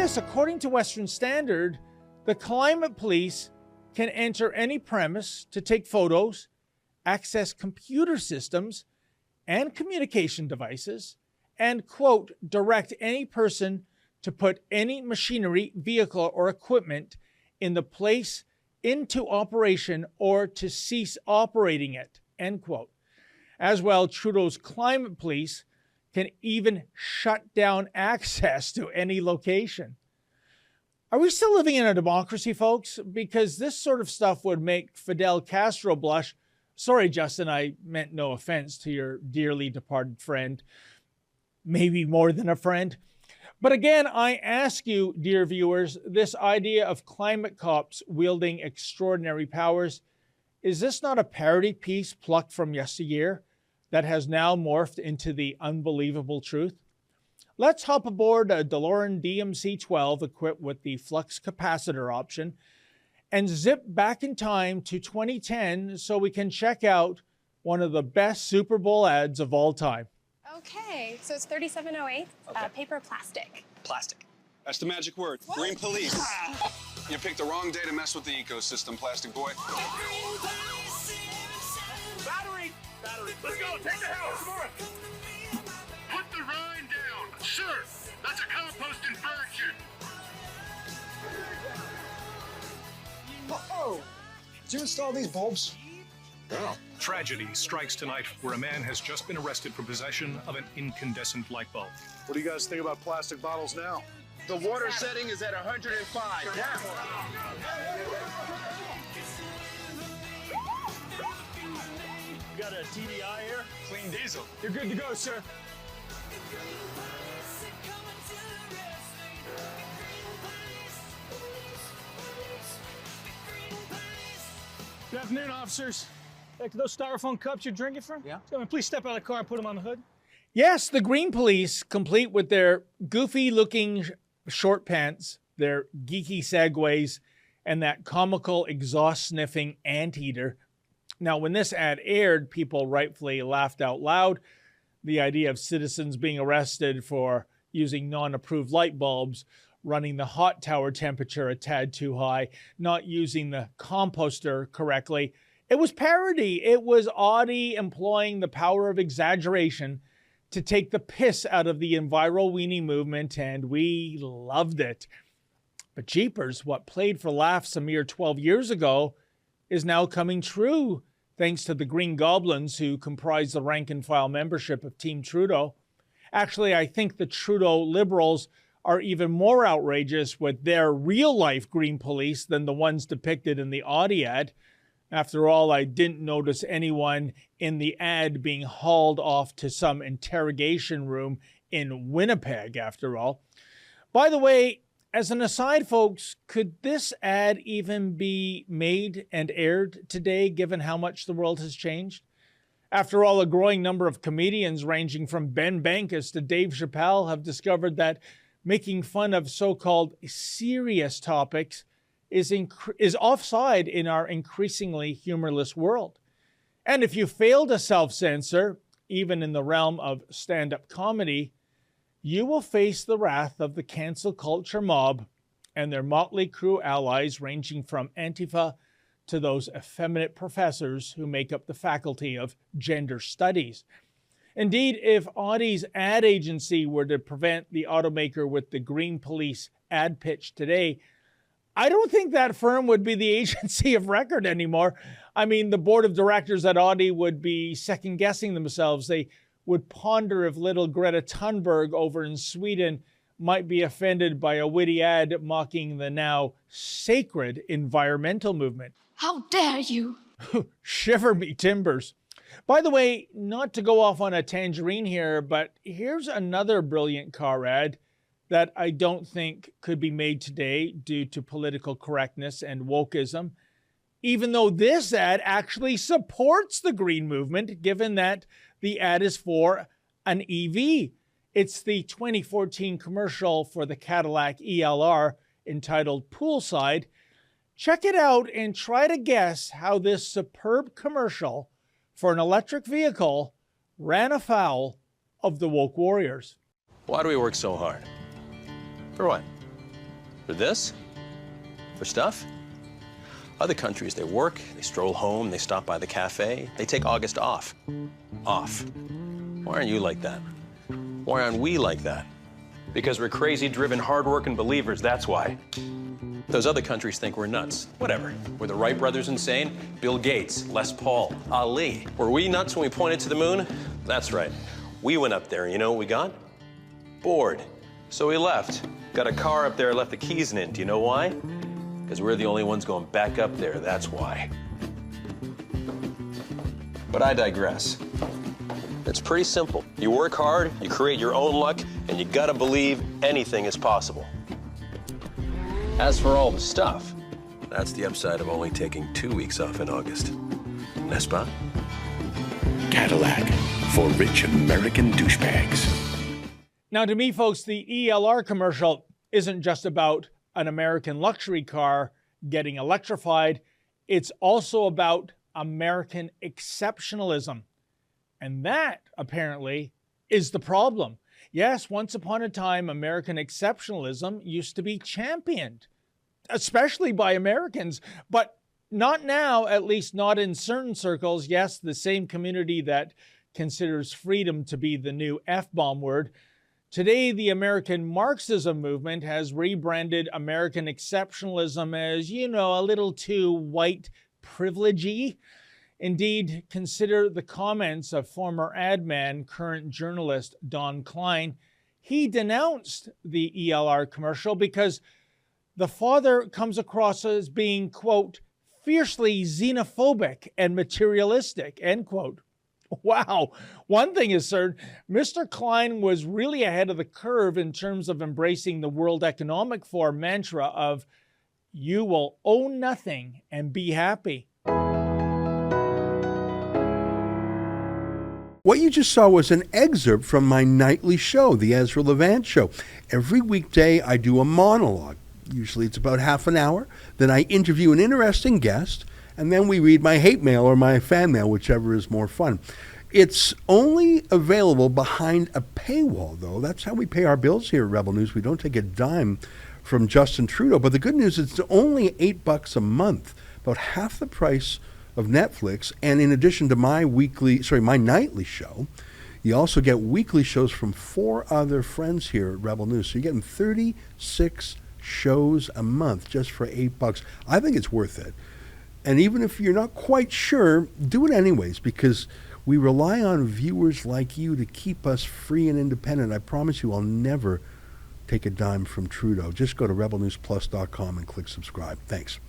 this, according to Western Standard, the climate police can enter any premise to take photos, access computer systems and communication devices, and, quote, direct any person to put any machinery, vehicle, or equipment in the place into operation or to cease operating it, end quote. As well, Trudeau's climate police can even shut down access to any location. Are we still living in a democracy, folks? Because this sort of stuff would make Fidel Castro blush. Sorry, Justin, I meant no offense to your dearly departed friend. Maybe more than a friend. But again, I ask you, dear viewers, this idea of climate cops wielding extraordinary powers, is this not a parody piece plucked from yesteryear that has now morphed into the unbelievable truth? Let's hop aboard a DeLorean DMC-12 equipped with the flux capacitor option and zip back in time to 2010 so we can check out one of the best Super Bowl ads of all time. Okay, so it's 3708, paper plastic. Plastic. That's the magic word. What? Green police. You picked the wrong day to mess with the ecosystem, plastic boy. Battery! Let's go, take the house, come on! Put the rind down. Sir, that's a composting virgin. Uh-oh! Did you install these bulbs? Oh. Tragedy strikes tonight where a man has just been arrested for possession of an incandescent light bulb. What do you guys think about plastic bottles now? The water setting is at 105. Yeah. You got a TDI here? Clean diesel. You're good to go, sir. Good afternoon, officers. Back to those styrofoam cups you're drinking from? Yeah. So, please step out of the car and put them on the hood. Yes, the Green Police, complete with their goofy-looking short pants, their geeky segues, and that comical exhaust-sniffing anteater. Now, when this ad aired, people rightfully laughed out loud. The idea of citizens being arrested for using non-approved light bulbs, running the hot tower temperature a tad too high, not using the composter correctly. It was parody. It was Audi employing the power of exaggeration to take the piss out of the Enviro Weenie movement, and we loved it. But jeepers, what played for laughs a mere 12 years ago is now coming true, thanks to the Green Goblins who comprise the rank-and-file membership of Team Trudeau. Actually, I think the Trudeau Liberals are even more outrageous with their real-life Green Police than the ones depicted in the Audi ad. After all, I didn't notice anyone in the ad being hauled off to some interrogation room in Winnipeg, after all. By the way, as an aside, folks, could this ad even be made and aired today, given how much the world has changed? After all, a growing number of comedians ranging from Ben Bankus to Dave Chappelle have discovered that making fun of so-called serious topics is offside in our increasingly humorless world. And if you fail to self-censor, even in the realm of stand-up comedy, you will face the wrath of the cancel culture mob and their motley crew allies ranging from Antifa to those effeminate professors who make up the faculty of gender studies. Indeed, if Audi's ad agency were to prevent the automaker with the Green Police ad pitch today, I don't think that firm would be the agency of record anymore. I mean, the board of directors at Audi would be second-guessing themselves. They would ponder if little Greta Thunberg over in Sweden might be offended by a witty ad mocking the now sacred environmental movement. How dare you? Shiver me timbers. By the way, not to go off on a tangerine here, but here's another brilliant car ad that I don't think could be made today due to political correctness and wokeism, even though this ad actually supports the green movement, given that the ad is for an EV. It's the 2014 commercial for the Cadillac ELR entitled Poolside. Check it out and try to guess how this superb commercial for an electric vehicle ran afoul of the woke warriors. Why do we work so hard? For what? For this? For stuff? Other countries, they work, they stroll home, they stop by the cafe, they take August off. Off. Why aren't you like that? Why aren't we like that? Because we're crazy, driven, hard-working believers, that's why. Those other countries think we're nuts. Whatever. Were the Wright brothers insane? Bill Gates, Les Paul, Ali. Were we nuts when we pointed to the moon? That's right. We went up there, and you know what we got? Bored. So we left. Got a car up there, left the keys in it. Do you know why? Because we're the only ones going back up there, that's why. But I digress. It's pretty simple. You work hard, you create your own luck, and you gotta believe anything is possible. As for all the stuff, that's the upside of only taking 2 weeks off in August. N'est-ce pas? Cadillac, for rich American douchebags. Now, to me, folks, the ELR commercial isn't just about an American luxury car getting electrified. It's also about American exceptionalism. And that, apparently, is the problem. Yes, once upon a time, American exceptionalism used to be championed, especially by Americans, but not now, at least not in certain circles. Yes, the same community that considers freedom to be the new F-bomb word. Today, the American Marxism movement has rebranded American exceptionalism as, you know, a little too white privilege-y. Indeed, consider the comments of former ad man, current journalist Don Klein. He denounced the ELR commercial because the father comes across as being, quote, fiercely xenophobic and materialistic, end quote. Wow. One thing is certain, Mr. Klein was really ahead of the curve in terms of embracing the World Economic Forum mantra of, you will own nothing and be happy. What you just saw was an excerpt from my nightly show, the Ezra Levant Show. Every weekday, I do a monologue. Usually it's about half an hour. Then I interview an interesting guest, and then we read my hate mail or my fan mail, whichever is more fun. It's only available behind a paywall, though. That's how we pay our bills here at Rebel News. We don't take a dime from Justin Trudeau. But the good news is it's only $8 a month, about half the price of Netflix. And in addition to my nightly show, you also get weekly shows from 4 other friends here at Rebel News. So you're getting 36 shows a month just for $8. I think it's worth it. And even if you're not quite sure, do it anyways, because we rely on viewers like you to keep us free and independent. I promise you I'll never take a dime from Trudeau. Just go to rebelnewsplus.com and click subscribe. Thanks.